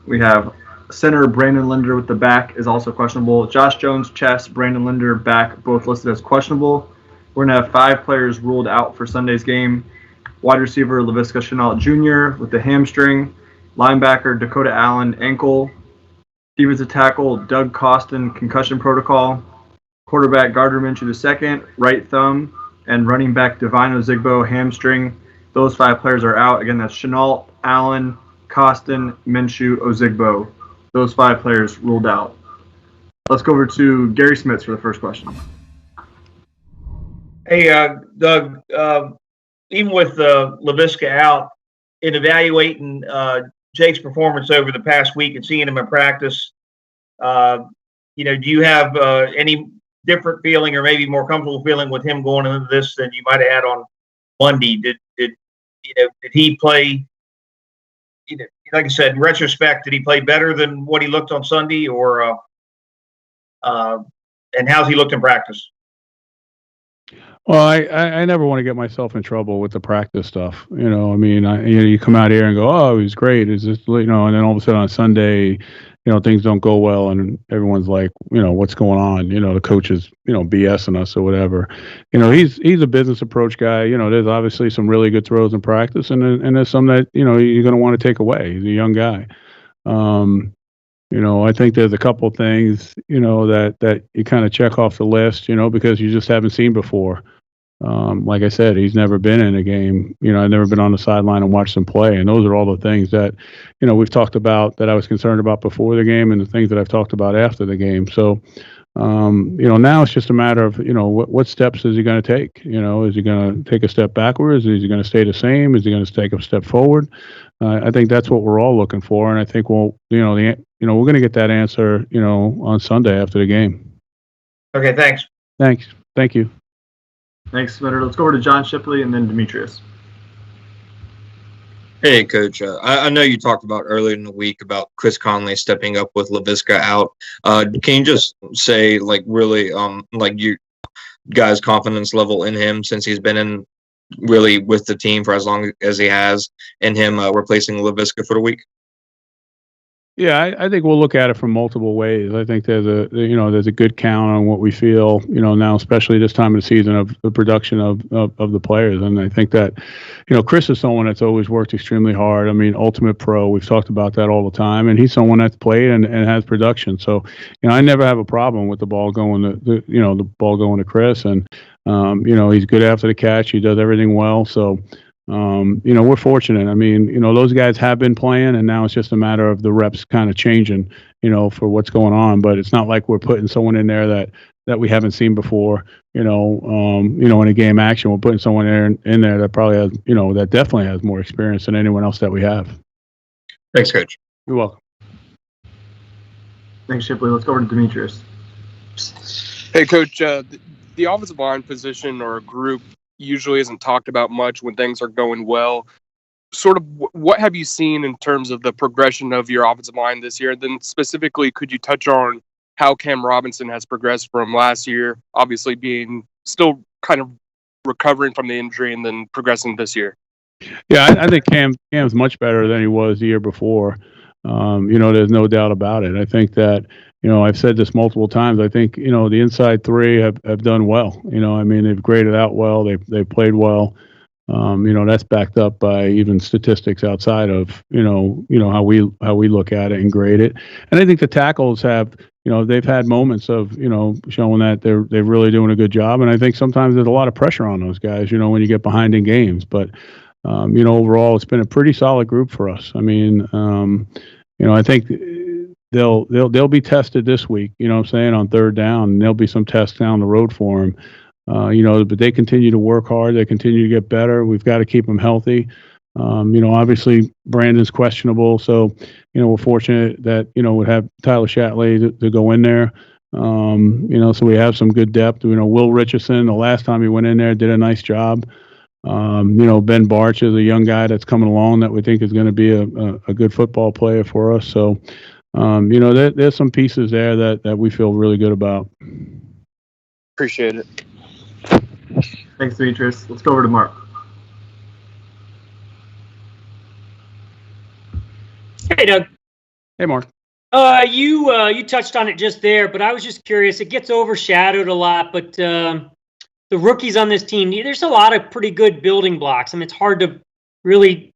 We have center Brandon Linder with the back is also questionable. Josh Jones, chest, Brandon Linder, back, both listed as questionable. We're going to have 5 players ruled out for Sunday's game. Wide receiver Laviska Shenault Jr. with the hamstring. Linebacker Dakota Allen, ankle. Defensive tackle Doug Costin, concussion protocol. Quarterback Gardner Minshew II, right thumb. And running back Divine Ozigbo, hamstring. Those 5 players are out. Again, that's Shenault, Allen, Costin, Minshew, Ozigbo. Those 5 players ruled out. Let's go over to Gary Smits for the first question. Hey, Doug, even with Laviska out, in evaluating Jake's performance over the past week and seeing him in practice, do you have any different feeling or maybe more comfortable feeling with him going into this than you might have had on Monday? Did he play? Like I said, in retrospect, did he play better than what he looked on Sunday, or and how's he looked in practice? Well, I never want to get myself in trouble with the practice stuff. You come out here and go, oh, he's great. Is this, and then all of a sudden on Sunday, things don't go well, and everyone's like, what's going on? The coach is, BSing us or whatever. He's a business approach guy. There's obviously some really good throws in practice, and there's some that you're going to want to take away. He's a young guy. I think there's a couple things, that you kind of check off the list, because you just haven't seen before. Like I said, he's never been in a game. I've never been on the sideline and watched him play. And those are all the things that, we've talked about that I was concerned about before the game and the things that I've talked about after the game. So, now it's just a matter of, what steps is he going to take? Is he going to take a step backwards? Is he going to stay the same? Is he going to take a step forward? I think that's what we're all looking for. And I think, we're going to get that answer, on Sunday after the game. Okay, thanks. Thank you. Thanks, Smitter. Let's go over to John Shipley and then Demetrius. Hey, Coach. I know you talked about earlier in the week about Chris Conley stepping up with Laviska out. Can you just say, really, you guys' confidence level in him since he's been in really with the team for as long as he has, and him replacing Laviska for the week? Yeah, I think we'll look at it from multiple ways. I think there's a good count on what we feel, now, especially this time of the season, of the production of the players. And I think that, Chris is someone that's always worked extremely hard. I mean, ultimate pro. We've talked about that all the time, and he's someone that's played and has production. So, I never have a problem with the ball going to Chris, and he's good after the catch. He does everything well. So. We're fortunate. I mean, those guys have been playing, and now it's just a matter of the reps kind of changing, for what's going on. But it's not like we're putting someone in there that we haven't seen before, in a game action. We're putting someone in there that probably has, that definitely has more experience than anyone else that we have. Thanks, Coach. You're welcome. Thanks, Shipley. Let's go over to Demetrius. Hey, Coach, the offensive line position or group usually isn't talked about much when things are going well. Sort of what have you seen in terms of the progression of your offensive line this year? Then specifically, could you touch on how Cam Robinson has progressed from last year, obviously being still kind of recovering from the injury and then progressing this year? Yeah, I think Cam's much better than he was the year before. There's no doubt about it. I think that, I've said this multiple times. I think, the inside three have done well. They've graded out well. They've played well. That's backed up by even statistics outside of, how we look at it and grade it. And I think the tackles have, they've had moments of, showing that they're really doing a good job. And I think sometimes there's a lot of pressure on those guys, when you get behind in games. But, overall, it's been a pretty solid group for us. I think they'll be tested this week, on third down, and there'll be some tests down the road for them. But they continue to work hard. They continue to get better. We've got to keep them healthy. Obviously Brandon's questionable, so, we're fortunate that, we have Tyler Shatley to go in there. So we have some good depth. Will Richardson, the last time he went in there, did a nice job. Ben Barch is a young guy that's coming along that we think is going to be a good football player for us. So, there's some pieces there that we feel really good about. Appreciate it. Thanks, Demetrius. Let's go over to Mark. Hey, Doug. Hey, Mark. You touched on it just there, but I was just curious. It gets overshadowed a lot, but the rookies on this team, there's a lot of pretty good building blocks. I mean, it's hard to really,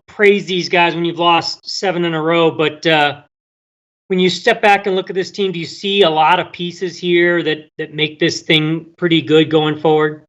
praise these guys when you've lost 7 in a row. But when you step back and look at this team, do you see a lot of pieces here that make this thing pretty good going forward?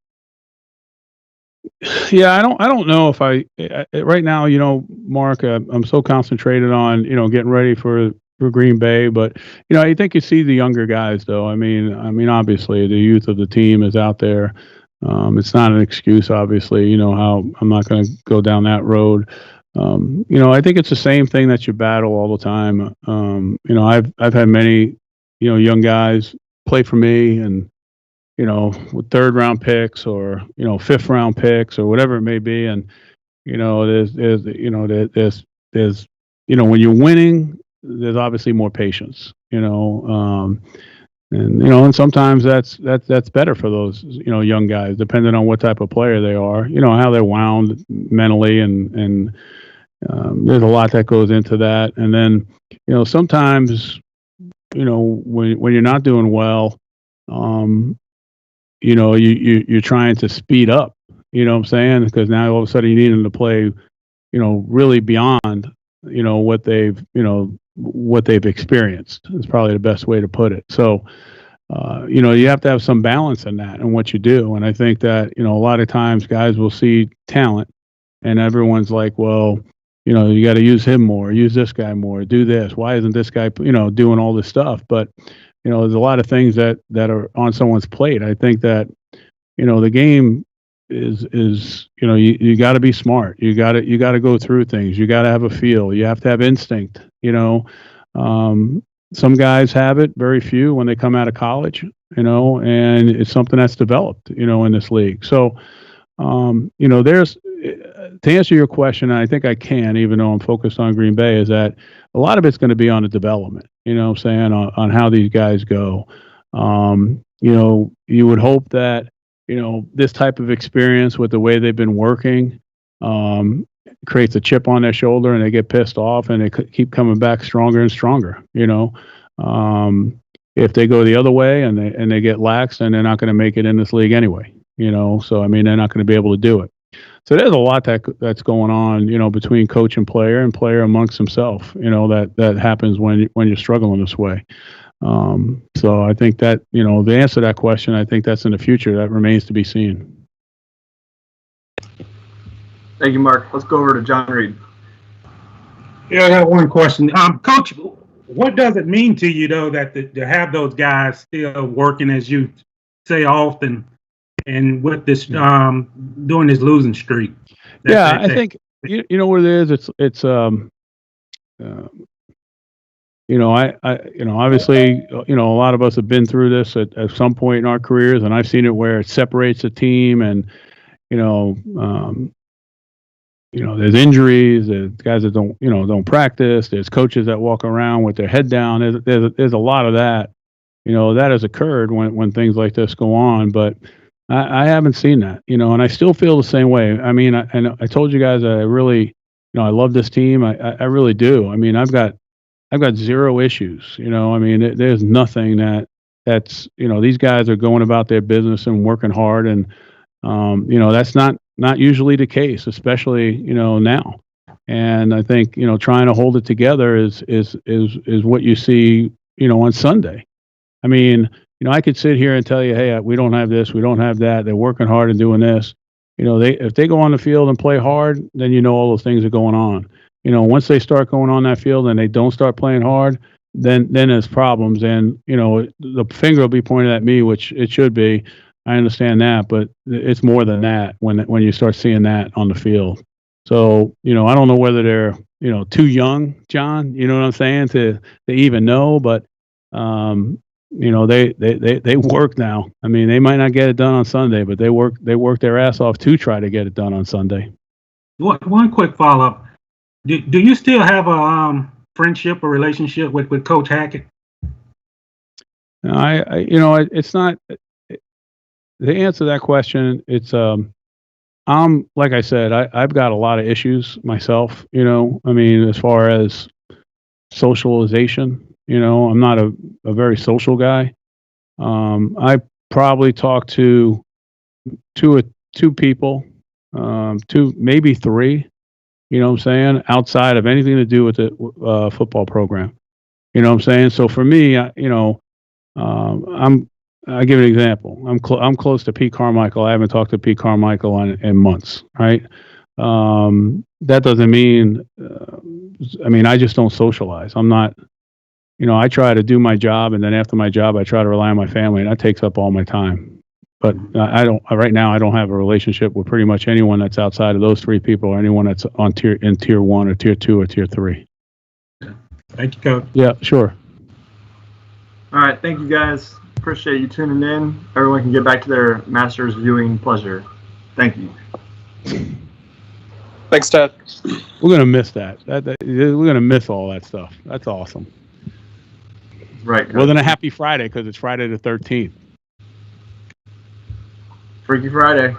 Yeah, I don't know if right now, Mark, I'm so concentrated on, getting ready for Green Bay, but I think you see the younger guys though. I mean, obviously the youth of the team is out there. It's not an excuse, obviously, how I'm not going to go down that road. I think it's the same thing that you battle all the time. I've had many, young guys play for me and, with 3rd round picks or, 5th round picks or whatever it may be. And, there's, when you're winning, there's obviously more patience, and sometimes that's better for those, young guys, depending on what type of player they are, how they're wound mentally and there's a lot that goes into that. And then, sometimes, when you're not doing well, you're trying to speed up, what I'm saying? Because now all of a sudden you need them to play, really beyond, what they've experienced is probably the best way to put it. So, you have to have some balance in that and what you do. And I think that, a lot of times guys will see talent and everyone's like, well, you got to use him more, use this guy more, do this. Why isn't this guy, doing all this stuff? But, there's a lot of things that are on someone's plate. I think that, the game is you got to be smart. You got to go through things. You got to have a feel. You have to have instinct. Some guys have it, very few when they come out of college. And it's something that's developed. In this league. So, there's to answer your question. I think I can, even though I'm focused on Green Bay, is that a lot of it's going to be on the development. What I'm saying on how these guys go. You would hope that. This type of experience with the way they've been working creates a chip on their shoulder and they get pissed off and they keep coming back stronger and stronger. If they go the other way and they get lax, then they're not going to make it in this league anyway. So, they're not going to be able to do it. So there's a lot that's going on, between coach and player amongst himself, that happens when you're struggling this way. So I think that, the answer to that question, I think that's in the future. That remains to be seen. Thank you, Mark. Let's go over to John Reed. Yeah, I got one question. Coach, what does it mean to you, though, that to have those guys still working, as you say often, and with this doing this losing streak? I think what it is. It's obviously, a lot of us have been through this at some point in our careers, and I've seen it where it separates a team, and there's injuries, there's guys that don't practice, there's coaches that walk around with their head down. There's a lot of that, that has occurred when things like this go on, but I haven't seen that, and I still feel the same way. I told you guys I really, I love this team. I really do. I've got zero issues, there's nothing that's, these guys are going about their business and working hard. And, that's not usually the case, especially, now. And I think, trying to hold it together is what you see, on Sunday. I could sit here and tell you, hey, we don't have this, we don't have that. They're working hard and doing this. If they go on the field and play hard, then all those things are going on. Once they start going on that field and they don't start playing hard, then there's problems. And, the finger will be pointed at me, which it should be. I understand that, but it's more than that when you start seeing that on the field. So, I don't know whether they're, too young, John, you know what I'm saying, to even know, but, they work now. They might not get it done on Sunday, but they work their ass off to try to get it done on Sunday. One quick follow-up. Do you still have a friendship or relationship with Coach Hackett? It's not. To answer that question, it's like I said, I've got a lot of issues myself. As far as socialization. I'm not a very social guy. I probably talk to two people, two, maybe three, what I'm saying, outside of anything to do with the football program. What I'm saying? So for me, I give you an example. I'm close to Pete Carmichael. I haven't talked to Pete Carmichael in months, right? That doesn't mean, I just don't socialize. I'm not, I try to do my job, and then after my job, I try to rely on my family, and that takes up all my time. But right now, I don't have a relationship with pretty much anyone that's outside of those three people, or anyone that's in tier 1 or tier 2 or tier 3. Thank you, Coach. Yeah, sure. All right, thank you guys. Appreciate you tuning in. Everyone can get back to their Masters viewing pleasure. Thank you. Thanks, Ted. We're going to miss that. We're going to miss all that stuff. That's awesome. Right. Coach. Wasn't a happy Friday because it's Friday the 13th. Freaky Friday.